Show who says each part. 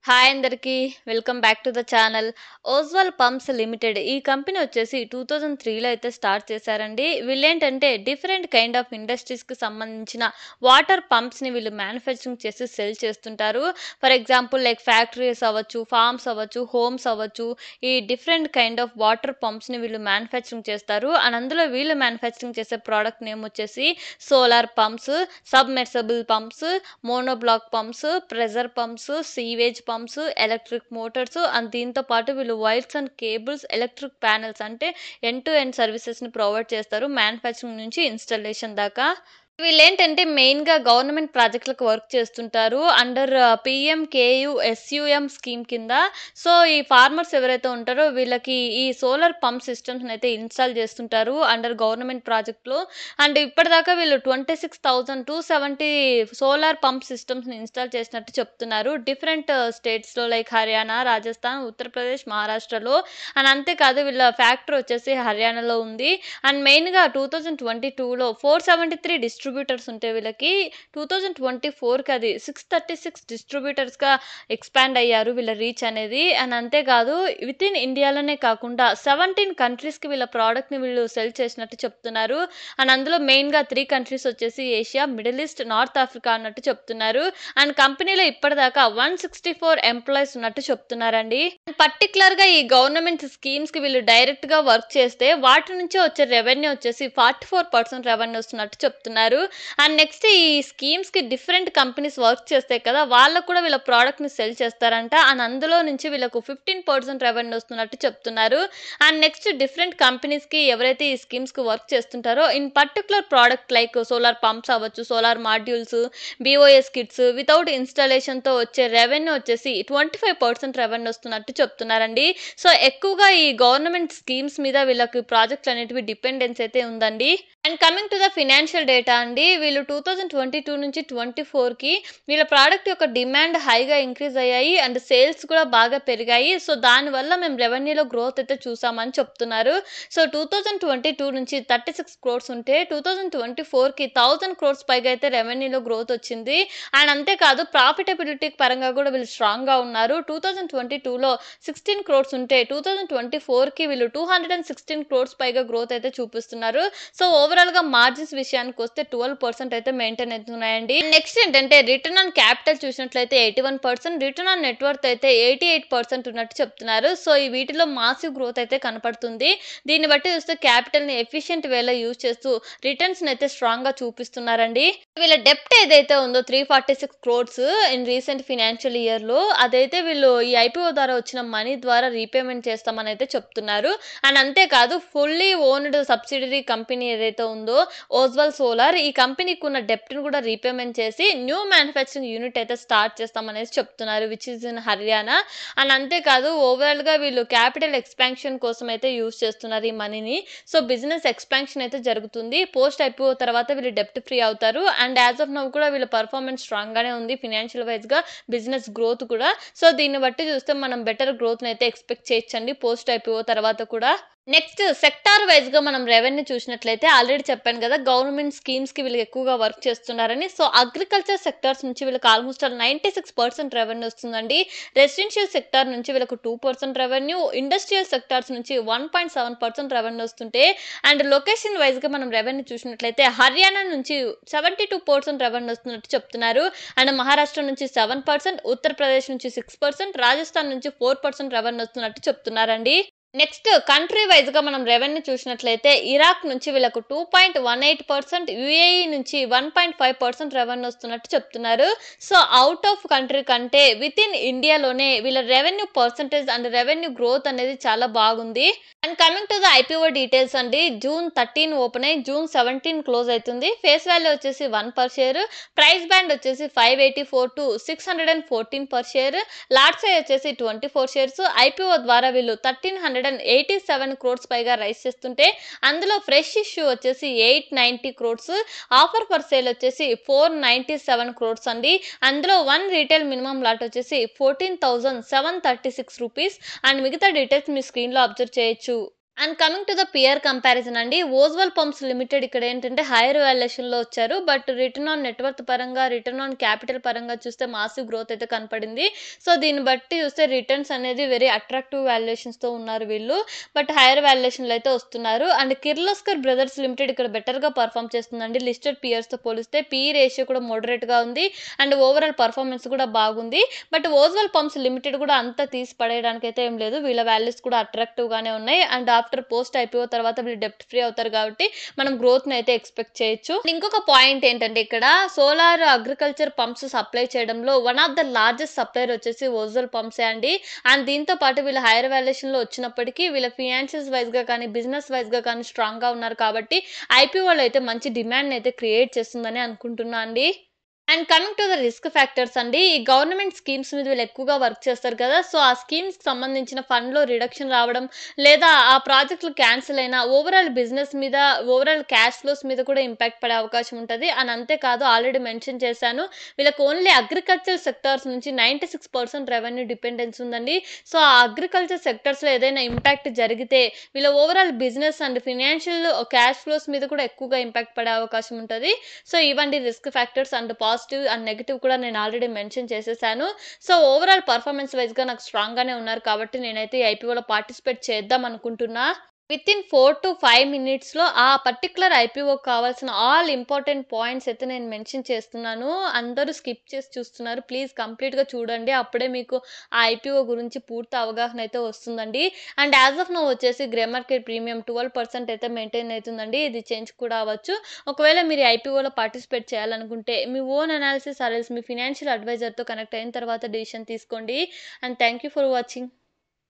Speaker 1: Hi అందరికీ. Welcome back to the channel. Oswal pumps limited ఈ company వచ్చేసి 2003లో అయితే స్టార్ట్ చేశారండి. వీళ్ళేంటంటే డిఫరెంట్ కైండ్ ఆఫ్ ఇండస్ట్రీస్‌కి సంబంధించిన వాటర్ పంప్స్‌ని వీళ్ళు మ్యానుఫ్యాక్చరింగ్ చేసి సెల్ చేస్తుంటారు. ఫర్ ఎగ్జాంపుల్ లైక్ ఫ్యాక్టరీస్ అవ్వచ్చు, ఫార్మ్స్ అవ్వచ్చు, హోమ్స్ అవ్వచ్చు. ఈ డిఫరెంట్ కైండ్ ఆఫ్ వాటర్ పంప్స్‌ని వీళ్ళు మ్యానుఫ్యాక్చరింగ్ చేస్తారు. అండ్ అందులో వీళ్ళు మ్యానుఫ్యాక్చరింగ్ చేసే ప్రొడక్ట్ నేమ్ వచ్చేసి solar pumps, submersible pumps, monoblock pumps, pressure pumps, sewage pumps, electric Motors and దీంతో పాటు వీళ్ళు wires and cables, electric panels అంటే ఎండ్ టు ఎండ్ సర్వీసెస్‌ని ప్రొవైడ్ చేస్తారు. మ్యానుఫ్యాక్చరింగ్ నుంచి ఇన్‌స్టాలేషన్ దాకా. వీళ్ళేంటంటే మెయిన్‌గా గవర్నమెంట్ ప్రాజెక్ట్‌లకు వర్క్ చేస్తుంటారు. అండర్ పీఎంకేయూఎస్యూఎం స్కీమ్ కింద. సో, ఈ ఫార్మర్స్ ఎవరైతే ఉంటారో వీళ్ళకి ఈ సోలార్ పంప్ సిస్టమ్స్‌నైతే ఇన్‌స్టాల్ చేస్తుంటారు అండర్ గవర్నమెంట్ ప్రాజెక్ట్‌లో. అండ్ ఇప్పటిదాకా వీళ్ళు 26,270 సోలార్ పంప్ సిస్టమ్స్‌ని ఇన్‌స్టాల్ చేసినట్టు చెప్తున్నారు. డిఫరెంట్ స్టేట్స్‌లో లైక్ హర్యానా, రాజస్థాన్, ఉత్తరప్రదేశ్, మహారాష్ట్రలో. అండ్ అంతేకాదు వీళ్ళ ఫ్యాక్టరీ వచ్చేసి హర్యానాలో ఉంది. అండ్ మెయిన్‌గా 2022లో 473 డిస్ట్రిబ్యూటర్స్ ఉంటే వీళ్ళకి 2024కి అది 636 డిస్ట్రిబ్యూటర్స్‌గా ఎక్స్‌పాండ్ అయ్యారు వీళ్ళ రీచ్ అనేది. అండ్ అంతేకాదు వితిన్ ఇండియాలోనే కాకుండా 17 కంట్రీస్‌కి వీళ్ళ ప్రొడక్ట్‌ని వీళ్ళు సెల్ చేసినట్టు చెప్తున్నారు. అండ్ అందులో మెయిన్‌గా 3 కంట్రీస్ వచ్చేసి Asia, middle east, north Africa అన్నట్టు చెప్తున్నారు. అండ్ కంపెనీలో ఇప్పటిదాకా 164 ఎంప్లాయీస్ ఉన్నట్టు చెప్తున్నారండి. పర్టిక్యులర్‌గా ఈ గవర్నమెంట్ స్కీమ్స్‌కి వీళ్ళు డైరెక్ట్‌గా వర్క్ చేస్తే వాటి నుంచి వచ్చే రెవెన్యూ వచ్చేసి 44% రెవెన్యూ వస్తున్నట్టు చెప్తున్నారు. అండ్ నెక్స్ట్ ఈ స్కీమ్స్‌కి డిఫరెంట్ కంపెనీస్ వర్క్ చేస్తాయి కదా! వాళ్ళకు కూడా వీళ్ళ ప్రొడక్ట్‌ని సెల్ చేస్తారంట. అండ్ అందులో నుంచి వీళ్ళకు 15% రెవెన్యూ వస్తున్నట్టు చెప్తున్నారు. అండ్ నెక్స్ట్ డిఫరెంట్ కంపెనీస్‌కి ఎవరైతే ఈ స్కీమ్స్‌కి వర్క్ చేస్తుంటారో in particular product like solar pumps అవ్వచ్చు, solar modules, BOS kits without ఇన్‌స్టాలేషన్‌తో వచ్చే రెవెన్యూ వచ్చేసి 25% రెవెన్యూ వస్తున్నట్టు చెప్తున్నారండి. సో, ఎక్కువగా ఈ గవర్నమెంట్ స్కీమ్స్ మీద వీళ్ళకి ప్రాజెక్ట్‌లు అనేటివి డిపెండెన్స్ అయితే ఉందండి. And coming to the financial data అండి. వీళ్ళు 2022 నుంచి 24కి వీళ్ళ ప్రొడక్ట్ యొక్క డిమాండ్ హైగా ఇంక్రీజ్ అయ్యాయి. అండ్ సేల్స్ కూడా బాగా పెరిగాయి. సో, దానివల్ల మేము రెవెన్యూలో గ్రోత్ అయితే చూసామని చెప్తున్నారు. సో, 2022 నుంచి 36 క్రోర్స్ ఉంటే 2024కి 1000 క్రోర్స్ పైగా అయితే రెవెన్యూలో గ్రోత్ వచ్చింది. అండ్ అంతేకాదు ప్రాఫిటబిలిటీ పరంగా కూడా వీళ్ళు స్ట్రాంగ్‌గా ఉన్నారు. 2022లో 16 క్రోర్స్ ఉంటే 2024కి వీళ్ళు 216 క్రోర్స్ పైగా గ్రోత్ అయితే చూపిస్తున్నారు. సో, ఓవరాల్‌గా మార్జిన్స్ విషయానికొస్తే 12% అయితే మెయింటైన్ అవుతున్నాయండి. నెక్స్ట్ ఏంటంటే రిటర్న్ ఆన్ క్యాపిటల్ చూసినట్లయితే 81%, రిటర్న్ ఆన్ నెట్ వర్త్ అయితే 88% ఉన్నట్టు చెప్తున్నారు. సో, ఈ వీటిలో మాసివ్ గ్రోత్ అయితే కనపడుతుంది. దీన్ని బట్టి చూస్తే క్యాపిటల్‌ని ఎఫిషియెంట్ వేలో యూజ్ చేస్తూ రిటర్న్స్‌ని అయితే స్ట్రాంగ్‌గా చూపిస్తున్నారండి. వీళ్ళ డెప్ట్ ఏదైతే ఉందో 346 క్రోర్స్ ఇన్ రీసెంట్ ఫినాన్షియల్ ఇయర్‌లో అదైతే వీళ్ళు ఈ ఐపీఓ ద్వారా వచ్చిన మనీ ద్వారా రీపేమెంట్ చేస్తామని అయితే చెప్తున్నారు. అండ్ అంతేకాదు ఫుల్లీ ఓన్డ్ సబ్సిడరీ కంపెనీ ఏదైతే ఉందో ఓస్వాల్ సోలార్ ఈ కంపెనీకి ఉన్న డెప్ట్‌ని కూడా రీపేమెంట్ చేసి న్యూ మ్యానుఫ్యాక్చరింగ్ యూనిట్ అయితే స్టార్ట్ చేస్తామనేసి చెప్తున్నారు. Which is in Haryana. And అంతేకాదు ఓవరాల్‌గా వీళ్ళు క్యాపిటల్ ఎక్స్‌పాన్షన్ కోసం అయితే యూజ్ చేస్తున్నారు ఈ మనీని. సో, బిజినెస్ ఎక్స్‌పాన్షన్ అయితే జరుగుతుంది. పోస్ట్ ఐపీఓ తర్వాత వీళ్ళు డెప్ట్ ఫ్రీ అవుతారు. అండ్ యాస్ ఆఫ్ నౌ కూడా వీళ్ళ పెర్ఫార్మెన్స్ స్ట్రాంగ్ గానే ఉంది. ఫినాన్షియల్ వైస్‌గా బిజినెస్ గ్రోత్ కూడా. సో, దీన్ని బట్టి చూస్తే మనం బెటర్ గ్రోత్‌ని అయితే ఎక్స్‌పెక్ట్ చేయొచ్చండి పోస్ట్ ఐపీఓ తర్వాత కూడా. నెక్స్ట్ సెక్టార్ వైస్‌గా మనం రెవెన్యూ చూసినట్లయితే ఆల్రెడీ చెప్పాను కదా! గవర్నమెంట్ స్కీమ్స్‌కి వీళ్ళు ఎక్కువగా వర్క్ చేస్తున్నారని. సో, అగ్రికల్చర్ సెక్టార్స్ నుంచి వీళ్ళకి ఆల్‌మోస్ట్ ఆల్ 96% రెవెన్యూ వస్తుందండి. రెసిడెన్షియల్ సెక్టార్ నుంచి వీళ్ళకు 2% రెవెన్యూ, ఇండస్ట్రియల్ సెక్టార్స్ నుంచి 1.7% రెవెన్యూ వస్తుంటే అండ్ లొకేషన్ వైస్‌గా మనం రెవెన్యూ చూసినట్లయితే హర్యానా నుంచి 72% రెవెన్యూ వస్తున్నట్టు చెప్తున్నారు. అండ్ మహారాష్ట్ర నుంచి 7%, ఉత్తరప్రదేశ్ నుంచి 6%, రాజస్థాన్ నుంచి 4% రెవెన్యూ వస్తున్నట్టు చెప్తున్నారండి. నెక్స్ట్ కంట్రీ వైస్‌గా మనం రెవెన్యూ చూసినట్లయితే ఇరాక్ నుంచి వీళ్ళకు 2.18%, యూఏఈ నుంచి 1.5% రెవెన్యూ వస్తున్నట్టు చెప్తున్నారు. సో, ఔట్ ఆఫ్ కంట్రీ కంటే వితిన్ ఇండియాలోనే వీళ్ళ revenue percentage and revenue growth అనేది చాలా బాగుంది. And coming to the IPO details అండి. జూన్ 13 ఓపెన్ అయ్యి జూన్ 17 క్లోజ్ అవుతుంది. ఫేస్ వాల్యూ వచ్చేసి 1 పర్ షేర్. ప్రైస్ బ్యాండ్ వచ్చేసి 584-614 పర్ షేర్. లాట్ సైజ్ వచ్చేసి 24 షేర్స్. ఐపీఓ ద్వారా వీళ్ళు 1,387 క్రోర్స్ పైగా రైజ్ చేస్తుంటే అందులో ఫ్రెష్ ఇష్యూ వచ్చేసి 890 క్రోర్స్. ఆఫర్ ఫర్ సేల్ వచ్చేసి 497 క్రోర్స్ అండి. అందులో 1 రీటైల్ మినిమం లాట్ వచ్చేసి 14,736 రూపీస్. అండ్ మిగతా డీటెయిల్స్ మీ స్క్రీన్‌లో అబ్జర్వ్ చేయొచ్చు. And coming to the peer comparison అండి. ఓజ్వల్ పంప్స్ లిమిటెడ్ ఇక్కడేంటంటే హైయర్ వాల్యుయేషన్‌లో వచ్చారు. But return on net worth పరంగా, రిటర్న్ ఆన్ క్యాపిటల్ పరంగా చూస్తే మాసివ్ గ్రోత్ అయితే కనపడింది. సో, దీన్ని బట్టి చూస్తే రిటర్న్స్ అనేది వెరీ అట్రాక్టివ్ వాల్యుయేషన్స్‌తో ఉన్నారు వీళ్ళు. బట్ హైయర్ వాల్యుయేషన్‌లో అయితే వస్తున్నారు. అండ్ కిర్లోస్కర్ బ్రదర్స్ లిమిటెడ్ ఇక్కడ బెటర్‌గా పర్ఫార్మ్ చేస్తుందండి. లిస్టెడ్ పియర్స్‌తో పోలిస్తే పీఈ రేషియో కూడా మోడరేట్‌గా ఉంది. అండ్ ఓవరాల్ పర్ఫార్మెన్స్ కూడా బాగుంది. బట్ ఓజ్వల్ పంప్స్ లిమిటెడ్ కూడా అంతా తీసి పడేయడానికైతే ఏం లేదు. వీళ్ళ వాల్యూస్ కూడా అట్రాక్టివ్‌గానే ఉన్నాయి. అండ్ ఆఫ్టర్ పోస్ట్ ఐపీఓ తర్వాత వీళ్ళు డెబ్ట్ ఫ్రీ అవుతారు కాబట్టి మనం గ్రోత్‌ని అయితే ఎక్స్‌పెక్ట్ చేయొచ్చు. ఇంకొక పాయింట్ ఏంటంటే ఇక్కడ సోలార్ అగ్రికల్చర్ పంప్స్ సప్లై చేయడంలో one of the largest supplier వచ్చేసి ఓజ్వల్ పంప్సే అండి. అండ్ దీంతో పాటు వీళ్ళు హైయర్ వాల్యుయేషన్‌లో వచ్చినప్పటికీ వీళ్ళ ఫినాన్షియల్స్ వైస్‌గా కానీ, బిజినెస్ వైస్‌గా కానీ స్ట్రాంగ్‌గా ఉన్నారు కాబట్టి ఐపీఓలో అయితే మంచి డిమాండ్‌ని అయితే క్రియేట్ చేస్తుందని అనుకుంటున్నా అండి. And coming to the risk factors అండి. ఈ గవర్నమెంట్ స్కీమ్స్ మీద వీళ్ళు ఎక్కువగా వర్క్ చేస్తారు కదా! సో, ఆ స్కీమ్స్‌కి సంబంధించిన ఫండ్‌లో రిడక్షన్ రావడం, లేదా ఆ ప్రాజెక్ట్‌లు క్యాన్సిల్ అయినా ఓవరాల్ బిజినెస్ మీద, ఓవరాల్ క్యాష్ ఫ్లోస్ మీద కూడా ఇంపాక్ట్ పడే అవకాశం ఉంటది. అండ్ అంతేకాదు ఆల్రెడీ మెన్షన్ చేశాను. వీళ్ళకి ఓన్లీ అగ్రికల్చర్ సెక్టార్స్ నుంచి 96% రెవెన్యూ డిపెండెన్సీ ఉందండి. సో, ఆ అగ్రికల్చర్ సెక్టార్స్‌లో ఏదైనా ఇంపాక్ట్ జరిగితే వీళ్ళ overall business and financial cash flows మీద కూడా ఎక్కువగా ఇంపాక్ట్ పడే అవకాశం ఉంటది. సో, ఇవండి risk factors and positive and negative కూడా నేను ఆల్రెడీ మెన్షన్ చేసేసాను. సో, ఓవరాల్ పర్ఫార్మెన్స్ వైస్‌గా నాకు స్ట్రాంగ్‌గానే ఉన్నారు కాబట్టి నేనైతే ఈ ఐపీఓలో పార్టిసిపేట్ చేద్దాం అనుకుంటున్నా. వితిన్ 4-5 మినిట్స్‌లో ఆ పర్టిక్యులర్ ఐపీఓకి కావాల్సిన ఆల్ ఇంపార్టెంట్ పాయింట్స్ అయితే నేను మెన్షన్ చేస్తున్నాను. అందరూ స్కిప్ చేసి చూస్తున్నారు. ప్లీజ్ కంప్లీట్‌గా చూడండి. అప్పుడే మీకు ఆ ఐపీఓ గురించి పూర్తి అవగాహన అయితే వస్తుందండి. అండ్ యాస్ ఆఫ్ నౌ వచ్చేసి గ్రే మార్కెట్ ప్రీమియం 12% అయితే మెయింటైన్ అయితుందండి. ఇది చేంజ్ కూడా అవ్వచ్చు. ఒకవేళ మీరు ఈ ఐపీఓలో పార్టిసిపేట్ చేయాలనుకుంటే మీ ఓన్ అనాలిసిస్ ఆర్ ఎల్స్ మీ ఫినాన్షియల్ అడ్వైజర్‌తో కనెక్ట్ అయిన తర్వాత డెసిషన్ తీసుకోండి. And thank you for watching.